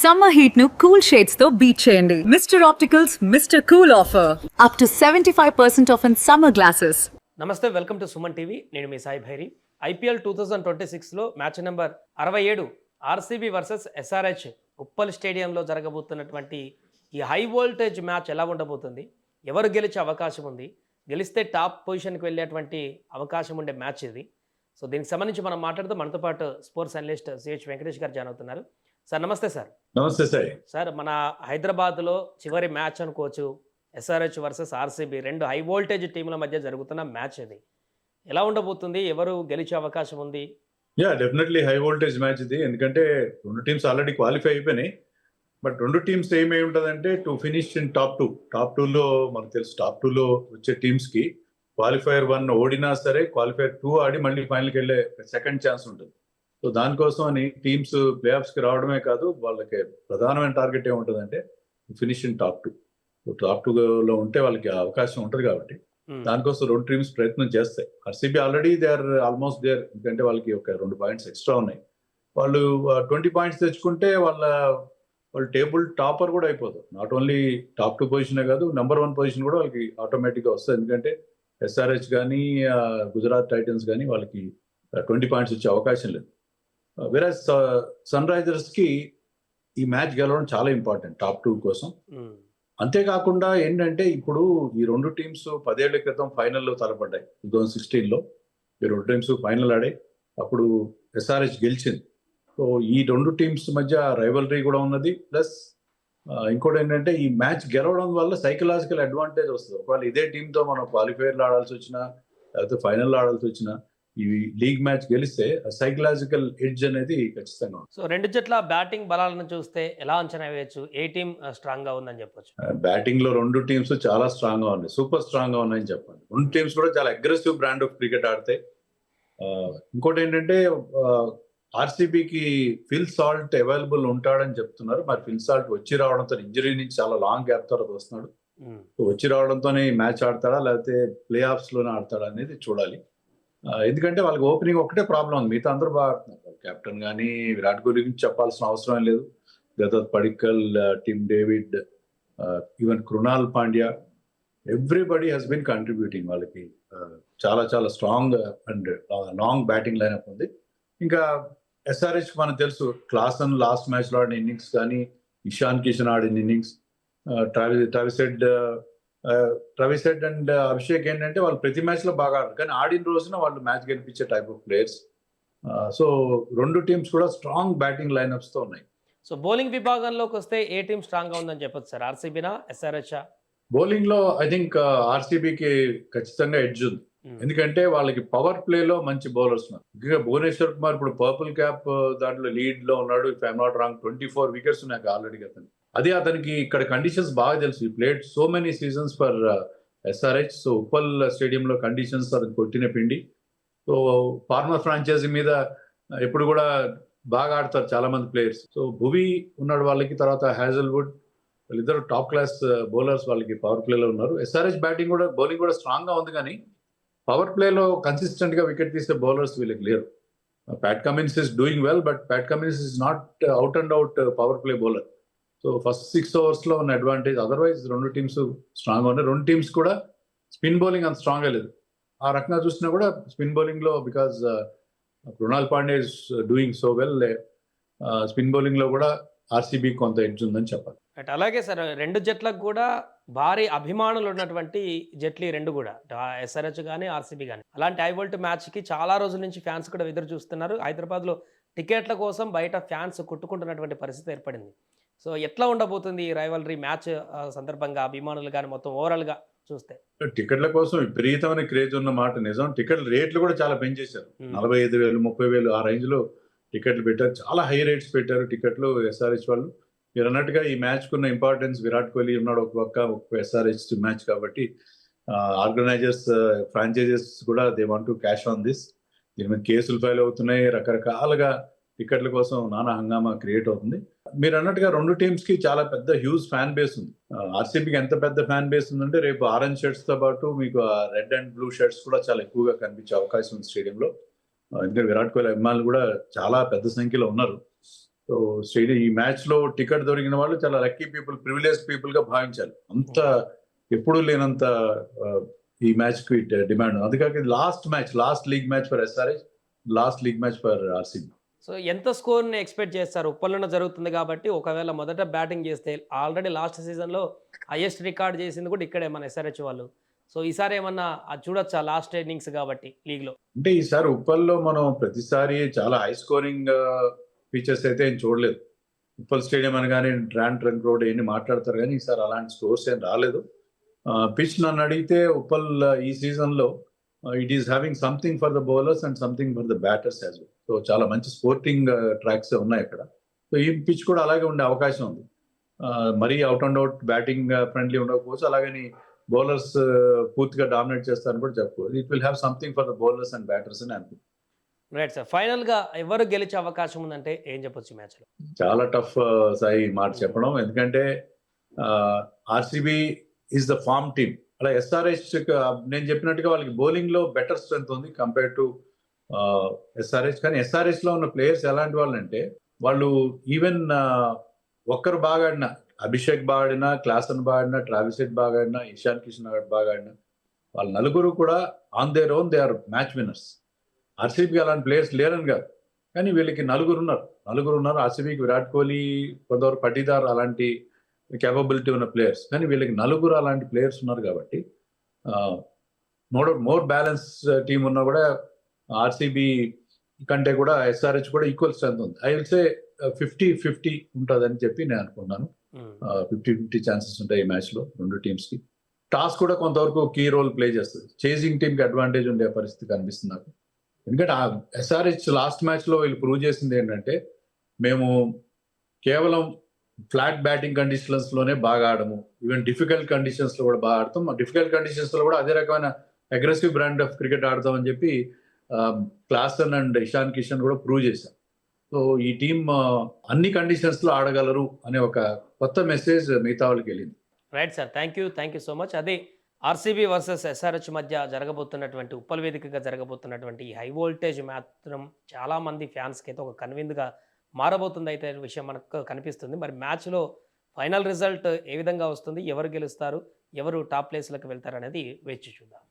Summer heat ను cool shades తో beat చేయండి. Mister opticals mister cool offer up to 75% off in summer glasses. నమస్తే, welcome to Suman TV. నేను మీ Sai Bhairi. IPL 2026లో match number 67 RCB versus SRH Uppal స్టేడియంలో జరగబోతున్నటువంటి ఈ హై వోల్టేజ్ మ్యాచ్ ఎలా ఉండబోతుంది, ఎవరు గెలిచే అవకాశం ఉంది, గెలిస్తే టాప్ పొజిషన్కి వెళ్ళేటువంటి అవకాశం ఉండే మ్యాచ్ ఇది. సో దీనికి సంబంధించి మనం మాట్లాడుతూ మనతో పాటు స్పోర్ట్స్ అనలిస్ట్ సిహెచ్ వెంకటేష్ గారు జాయిన్ అవుతున్నారు. సార్ నమస్తే. సార్ నమస్తే సార్. సార్, మన హైదరాబాద్లో చివరి మ్యాచ్ అనుకోవచ్చు, ఎస్ఆర్హెచ్ వర్సెస్ ఆర్సీబీ, రెండు హై వోల్టేజ్ టీంల మధ్య జరుగుతున్న మ్యాచ్ ఇది. ఎలా ఉండబోతుంది, ఎవరు గెలిచే అవకాశం ఉంది? డెఫినెట్లీ హై వోల్టేజ్ మ్యాచ్ ఇది. ఎందుకంటే రెండు టీమ్స్ ఆల్రెడీ క్వాలిఫై అయిపోయినాయి. బట్ రెండు టీమ్స్ ఏమై ఉంటుందంటే టు ఫినిష్ ఇన్ టాప్ టూలో మనకు తెలుసు. టాప్ టూలో వచ్చే టీమ్స్కి క్వాలిఫైయర్ 1 ఓడినా సరే క్వాలిఫైయర్ 2 ఆడి మళ్ళీ ఫైనల్కి వెళ్ళే సెకండ్ ఛాన్స్ ఉంటుంది. సో దానికోసం అని టీమ్స్ ప్లే ఆఫ్స్కి రావడమే కాదు, వాళ్ళకి ప్రధానమైన టార్గెట్ ఏముంటుందంటే ఫినిష్ ఇన్ టాప్ టూలో ఉంటే వాళ్ళకి అవకాశం ఉంటుంది. కాబట్టి దానికోసం రెండు టీమ్స్ ప్రయత్నం చేస్తాయి. RCB already they are almost there. ఎందుకంటే వాళ్ళకి ఒక 2 పాయింట్స్ ఎక్స్ట్రా ఉన్నాయి. వాళ్ళు 20 పాయింట్స్ తెచ్చుకుంటే వాళ్ళు టేబుల్ టాపర్ కూడా అయిపోతారు. నాట్ ఓన్లీ టాప్ 2 పొజిషనే కాదు, నెంబర్ 1 పొజిషన్ కూడా వాళ్ళకి ఆటోమేటిక్గా వస్తుంది. ఎందుకంటే ఎస్ఆర్హెచ్ కానీ గుజరాత్ టైటన్స్ కానీ వాళ్ళకి 20 పాయింట్స్ వచ్చే అవకాశం లేదు. వేరస్ సన్ రైజర్స్కి ఈ మ్యాచ్ గెలవడం చాలా ఇంపార్టెంట్ టాప్ 2 కోసం. అంతేకాకుండా ఏంటంటే ఇప్పుడు ఈ రెండు టీమ్స్ 10 ఏళ్ల క్రితం ఫైనల్లో తలపడ్డాయి. 2016లో ఈ రెండు టీమ్స్ ఫైనల్ ఆడాయి. అప్పుడు ఎస్ఆర్హెచ్ గెలిచింది. సో ఈ రెండు టీమ్స్ మధ్య రైవలరీ కూడా ఉన్నది. ప్లస్ ఇంకోటి ఏంటంటే ఈ మ్యాచ్ గెలవడం వల్ల సైకలాజికల్ అడ్వాంటేజ్ వస్తుంది. ఒకవేళ ఇదే టీంతో మనం క్వాలిఫైర్లో ఆడాల్సి వచ్చినా లేకపోతే ఫైనల్లో ఆడాల్సి వచ్చినా ఈ లీగ్ మ్యాచ్ గెలిస్తే సైకలాజికల్ ఎడ్జ్ అనేది ఖచ్చితంగా ఉంది. సో రెండు జట్ల బ్యాటింగ్ బలాలను చూస్తే ఎలా అంచనా వేయచ్చు, ఏ టీం స్ట్రాంగ్ గా ఉందని చెప్పొచ్చు? బ్యాటింగ్ లో రెండు టీమ్స్ చాలా స్ట్రాంగ్ గా ఉన్నాయి, సూపర్ స్ట్రాంగ్ గా ఉన్నాయని చెప్పండి. రెండు టీమ్స్ కూడా చాలా అగ్రెసివ్ బ్రాండ్ ఆఫ్ క్రికెట్ ఆడతాయి. ఇంకోటి ఏంటంటే ఆర్సీబీకి ఫిల్ సాల్ట్ అవైలబుల్ ఉంటాడని చెప్తున్నారు. మరి ఫిల్ సాల్ట్ వచ్చి రావడంతో ఇంజరీ నుంచి చాలా లాంగ్ గ్యాప్ తర్వాత వస్తున్నాడు. వచ్చి రావడంతోనే మ్యాచ్ ఆడతాడా లేకపోతే ప్లే ఆఫ్స్ లోనే ఆడతాడా అనేది చూడాలి. ఎందుకంటే వాళ్ళకి ఓపెనింగ్ ఒకటే ప్రాబ్లం ఉంది, మిగతా అందరూ బాగా ఆడుతున్నారు. కెప్టెన్ కానీ విరాట్ కోహ్లీ గురించి చెప్పాల్సిన అవసరం లేదు. గతత్ Padikkal, Tim David, even Krunal Pandya, everybody he's been contributing. వాళ్ళకి చాలా చాలా strong and long batting lineup ఉంది. ఇంకా ఎస్ఆర్హెచ్ మనకు తెలుసు, క్లాసన్ లాస్ట్ మ్యాచ్ లో ఆడిన ఇన్నింగ్స్ కానీ, ఇషాన్ కిషన్ ఆడిన innings, Travis head and Abhishek ఏంటంటే వాళ్ళు ప్రతి మ్యాచ్ లో బాగా ఆడారు. కానీ ఆడిన రోజున వాళ్ళు మ్యాచ్ గెలిపించే టైప్ ఆఫ్ ప్లేయర్స్. సో రెండు టీమ్స్ కూడా స్ట్రాంగ్ బ్యాటింగ్ లైనప్స్ తో ఉన్నాయి. సో బౌలింగ్ విభాగంలోకి వస్తే ఏ టీం స్ట్రాంగ్ గా ఉందని చెప్పొచ్చు సార్? ఆర్సీబీనా, ఎస్ఆర్హెచ్? బౌలింగ్ లో ఐ థింక్ ఆర్సీబీకి ఖచ్చితంగా ఎడ్జ్ ఉంది. ఎందుకంటే వాళ్ళకి పవర్ ప్లే లో మంచి బౌలర్స్ ఉన్నారు. ఇంకా భువనేశ్వర్ కుమార్ ఇప్పుడు పర్పుల్ క్యాప్ దాంట్లో లీడ్ లో ఉన్నాడు. If I'm not wrong 24 wickets ఉన్నాయి ఆల్రెడీ అతను. అదే అతనికి ఇక్కడ కండిషన్స్ బాగా తెలుసు. ఈ played so many seasons for SRH. So Uppal స్టేడియంలో కండిషన్స్ అతను కొట్టిన పిండి. సో ఫార్మర్ ఫ్రాంచైజీ మీద ఎప్పుడు కూడా బాగా ఆడతారు చాలా మంది ప్లేయర్స్. సో భువి ఉన్నాడు వాళ్ళకి, తర్వాత హ్యాజల్వుడ్, వాళ్ళిద్దరు టాప్ క్లాస్ బౌలర్స్ వాళ్ళకి పవర్ ప్లేలో ఉన్నారు. ఎస్ఆర్హెచ్ బౌలింగ్ కూడా స్ట్రాంగ్ గా ఉంది. కానీ పవర్ ప్లేలో కన్సిస్టెంట్ గా వికెట్ తీసే బౌలర్స్ వీళ్ళకి లేరు. Pat Cummins is doing well, but Pat Cummins is not out and out power play bowler. So first 6 overs లో ఉన్న అడ్వాంటేజ్. అదర్వైజ్ రెండు టీమ్స్ స్ట్రాంగ్ గా ఉన్నాయి. రెండు టీమ్స్ కూడా స్పిన్ బౌలింగ్ అంత స్ట్రాంగ్ గా లేదు. ఆ రకంగా చూసినా కూడా స్పిన్ బౌలింగ్ లో because Krunal Pandey is doing so well, spin bowling లో కూడా ఆర్సీబీ కొంత ఎడ్జ్ ఉందని చెప్పాలి. అలాగే సార్, రెండు జట్లకు కూడా భారీ అభిమానులు ఉన్నటువంటి జట్లు రెండు కూడా, ఎస్ఆర్హెచ్ కానీ ఆర్సీబీ కానీ. అలాంటి హై వోల్ట్ మ్యాచ్ కి చాలా రోజుల నుంచి ఫ్యాన్స్ కూడా ఎదురు చూస్తున్నారు. హైదరాబాద్ లో టికెట్ల కోసం బయట ఫ్యాన్స్ కొట్టుకుంటున్నటువంటి పరిస్థితి ఏర్పడింది. సో ఎట్లా ఉండబోతుంది ఈ రైవలరీ మ్యాచ్ సందర్భంగా అభిమానులు కానీ మొత్తం ఓవరాల్ గా చూస్తే? టికెట్ల కోసం విపరీతమైన క్రేజ్ ఉన్న మాట నిజం. టికెట్ల రేట్లు కూడా చాలా పెంచేశారు. 45,000 30,000 ఆ రేంజ్ లో టికెట్లు పెట్టారు. చాలా హై రేట్స్ పెట్టారు టికెట్లు ఎస్ఆర్హెచ్ వాళ్ళు. మీరు అన్నట్టుగా ఈ మ్యాచ్ కున్న ఇంపార్టెన్స్, విరాట్ కోహ్లీ ఉన్నాడు ఒక పక్క, ఒక ఎస్ఆర్హెచ్ మ్యాచ్ కాబట్టి ఆర్గనైజర్స్ ఫ్రాంచైజెస్ కూడా they want to cash on this. దీని మీద కేసులు ఫైల్ అవుతున్నాయి. రకరకాలుగా టికెట్ల కోసం నానా హంగామా క్రియేట్ అవుతుంది. మీరు అన్నట్టుగా రెండు టీమ్స్ కి చాలా పెద్ద హ్యూజ్ ఫ్యాన్ బేస్ ఉంది. ఆర్సీబీకి ఎంత పెద్ద ఫ్యాన్ బేస్ ఉందంటే రేపు ఆరెంజ్ షర్ట్స్ తో పాటు మీకు రెడ్ అండ్ బ్లూ షర్ట్స్ కూడా చాలా ఎక్కువగా కనిపించే అవకాశం ఉంది స్టేడియంలో. ఎందుకంటే విరాట్ కోహ్లీ అభిమానులు కూడా చాలా పెద్ద సంఖ్యలో ఉన్నారు. సో స్టేడియం ఈ మ్యాచ్ లో టికెట్ దొరికిన వాళ్ళు చాలా లక్కీ పీపుల్, ప్రివిలేజ్ పీపుల్ గా భావించాలి. అంత ఎప్పుడూ లేనంత ఈ మ్యాచ్ కి డిమాండ్. అందుకే last league match for SRH, last league match for RCB. So ఎంత స్కోర్ని ఎక్స్పెక్ట్ చేస్తారు? ఉప్పల్లోనే జరుగుతుంది కాబట్టి ఒకవేళ మొదట బ్యాటింగ్ చేస్తే ఆల్రెడీ లాస్ట్ సీజన్లో హైయెస్ట్ రికార్డ్ చేసింది కూడా ఇక్కడే మన ఎస్ఆర్హెచ్ వాళ్ళు. సో ఈసారి ఏమన్నా అది చూడొచ్చా లాస్ట్ ఇన్నింగ్స్ కాబట్టి లీగ్లో? అంటే ఈసారి ఉప్పల్లో మనం ప్రతిసారి చాలా హై స్కోరింగ్ ఫీచర్స్ అయితే ఏం చూడలేదు. ఉప్పల్ స్టేడియం అనగానే ట్రంక్ రోడ్ ఇవన్నీ మాట్లాడతారు, కానీ ఈసారి అలాంటి స్కోర్స్ ఏం రాలేదు. పిచ్ నన్ను అడిగితే ఉప్పల్ ఈ సీజన్లో it is having something for the bowlers and something for the batters as well. So చాలా మంచి స్పోర్టింగ్ ట్రాక్స్ ఉన్నాయి అక్కడ. సో ఈ పిచ్ కూడా అలాగే ఉండే అవకాశం ఉంది. మరీ out and out batting friendly ఉండకపోవచ్చు, అలాగని బౌలర్స్ పూర్తిగా డామినేట్ చేస్తారని కూడా చెప్పుకోవచ్చు. It will have something for the bowlers and batters అని అనుకుంటున్నాను. Right sir. ఫైనల్గా ఎవరు గెలిచే అవకాశం ఉందంటే ఏం చెప్పొచ్చు ఈ మ్యాచ్లో? చాలా టఫ్ సాయి మాట చెప్పడం, ఎందుకంటే RCB is the form team. అలా ఎస్ఆర్హెచ్ నేను చెప్పినట్టుగా వాళ్ళకి బౌలింగ్ లో బెటర్ స్ట్రెంత్ ఉంది కంపేర్ టు ఎస్ఆర్హెచ్. కానీ ఎస్ఆర్హెచ్ లో ఉన్న ప్లేయర్స్ ఎలాంటి వాళ్ళు అంటే, వాళ్ళు ఈవెన్ ఒక్కరు బాగా ఆడినా, అభిషేక్ బాగా ఆడినా, క్లాసన్ బాగా ఆడినా, ట్రావిస్ హెడ్ బాగా ఆడినా, ఇషాన్ కిషన్ బాగా ఆడినా, వాళ్ళ నలుగురు కూడా on their own they are match winners. ఆర్సీబీకి అలాంటి ప్లేయర్స్ లేరని కాదు, కానీ వీళ్ళకి నలుగురు ఉన్నారు. ఆర్సీబీకి విరాట్ కోహ్లీ, కొంతవరకు పటీదార్ అలాంటి కేపబిలిటీ ఉన్న ప్లేయర్స్, కానీ వీళ్ళకి నలుగురు అలాంటి ప్లేయర్స్ ఉన్నారు కాబట్టి మోర్ బ్యాలెన్స్ టీం ఉన్నా కూడా ఆర్సీబీ కంటే కూడా ఎస్ఆర్హెచ్ కూడా ఈక్వల్ స్ట్రెంత్ ఉంది. ఐ విల్ సే 50-50 ఉంటుందని చెప్పి నేను అనుకున్నాను. 50-50 ఛాన్సెస్ ఉంటాయి ఈ మ్యాచ్ లో రెండు టీమ్స్ కి. టాస్ కూడా కొంతవరకు కీ రోల్ ప్లే చేస్తుంది. చేజింగ్ టీమ్ కి అడ్వాంటేజ్ ఉండే పరిస్థితి కనిపిస్తుంది నాకు. ఎందుకంటే ఎస్ఆర్హెచ్ లాస్ట్ మ్యాచ్ లో వీళ్ళు ప్రూవ్ చేసింది ఏంటంటే, మేము కేవలం ఫ్లాట్ బ్యాటింగ్ కండిషన్స్ లోనే బాగా ఆడము, ఈవెన్ డిఫికల్ట్ కండిషన్స్ లో కూడా బాగా ఆడతాం. డిఫికల్ట్ కండిషన్స్ లో కూడా అదే రకమైన అగ్రెసివ్ బ్రాండ్ ఆఫ్ క్రికెట్ ఆడతాం అని చెప్పి క్లాసన్ అండ్ ఇషాన్ కిషన్ కూడా ప్రూవ్ చేశారు. సో ఈ టీం అన్ని కండిషన్స్ లో ఆడగలరు అనే ఒక కొత్త మెసేజ్ మిగతా వాళ్ళకి వెళ్ళింది. Right sir. Thank you so much. అదే ఆర్సీబీ వర్సెస్ ఎస్ఆర్హెచ్ మధ్య జరగబోతున్నటువంటి, ఉప్పల్ వేదికగా జరగబోతున్నటువంటి ఈ హై వోల్టేజ్ మాత్రం చాలామంది ఫ్యాన్స్కి అయితే ఒక కన్విన్స్గా మారబోతుంది అయితే విషయం మనకు కనిపిస్తుంది. మరి మ్యాచ్లో ఫైనల్ రిజల్ట్ ఏ విధంగా వస్తుంది, ఎవరు గెలుస్తారు, ఎవరు టాప్ ప్లేస్లకు వెళ్తారు అనేది వేచి చూద్దాం.